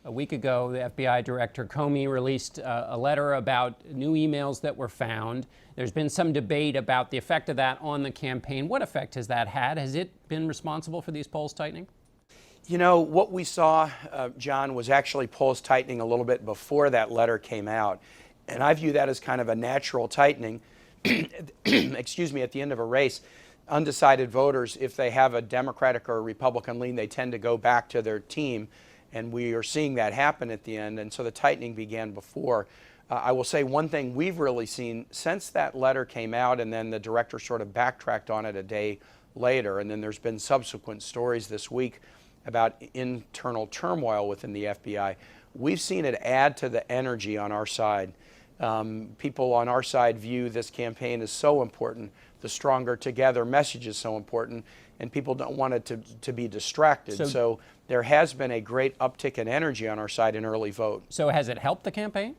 A week ago, the FBI Director Comey released a letter about new emails that were found. There's been some debate about the effect of that on the campaign. What effect has that had? Has it been responsible for these polls tightening? You know, what we saw, John, was actually polls tightening a little bit before that letter came out. And I view that as kind of a natural tightening, excuse me, at the end of a race. Undecided voters, if they have a Democratic or a Republican lean, they tend to go back to their team. And we are seeing that happen at the end. And so the tightening began before. I will say one thing we've really seen since that letter came out, and then the director sort of backtracked on it a day later. And then there's been subsequent stories this week about internal turmoil within the FBI. We've seen it add to the energy on our side. People on our side view this campaign as so important. The stronger together message is so important, and people don't want it to be distracted. So there has been a great uptick in energy on our side in early vote. So has it helped the campaign?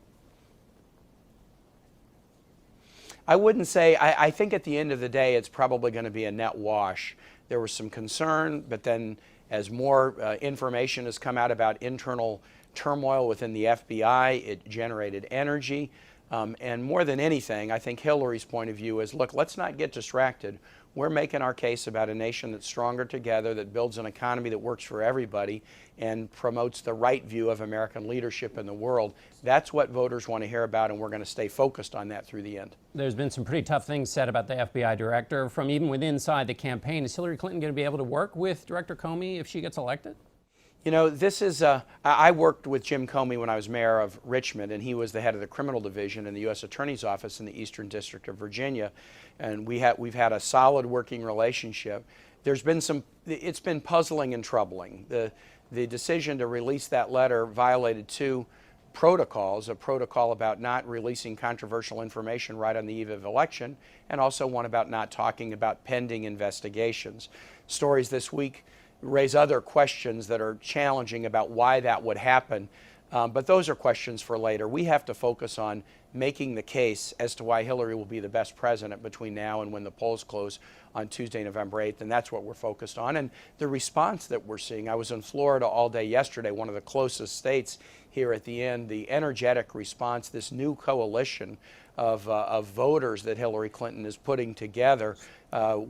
I wouldn't say. I think at the end of the day, it's probably going to be a net wash. There was some concern, but then as more information has come out about internal turmoil within the FBI, it generated energy. And more than anything, I think Hillary's point of view is, look, let's not get distracted. We're making our case about a nation that's stronger together, that builds an economy that works for everybody and promotes the right view of American leadership in the world. That's what voters want to hear about, and we're going to stay focused on that through the end. There's been some pretty tough things said about the FBI director from even within inside the campaign. Is Hillary Clinton going to be able to work with Director Comey if she gets elected? You know, this is, I worked with Jim Comey when I was mayor of Richmond, and he was the head of the criminal division in the U.S. Attorney's Office in the Eastern District of Virginia, and we've had a solid working relationship. It's been puzzling and troubling. The decision to release that letter violated two protocols, a protocol about not releasing controversial information right on the eve of election, and also one about not talking about pending investigations. Stories this week raise other questions that are challenging about why that would happen. But those are questions for later. We have to focus on making the case as to why Hillary will be the best president between now and when the polls close on Tuesday, November 8th, and that's what we're focused on. And the response that we're seeing, I was in Florida all day yesterday, one of the closest states here at the end, the energetic response, this new coalition of voters that Hillary Clinton is putting together,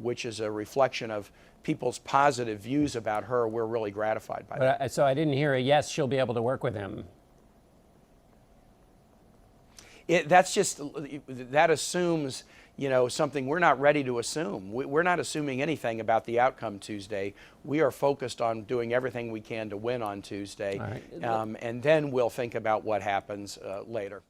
which is a reflection of people's positive views about her. We're really gratified by that. So I didn't hear a yes, she'll be able to work with him. That assumes, you know, something we're not ready to assume. We're not assuming anything about the outcome Tuesday. We are focused on doing everything we can to win on Tuesday. All right. And then we'll think about what happens later.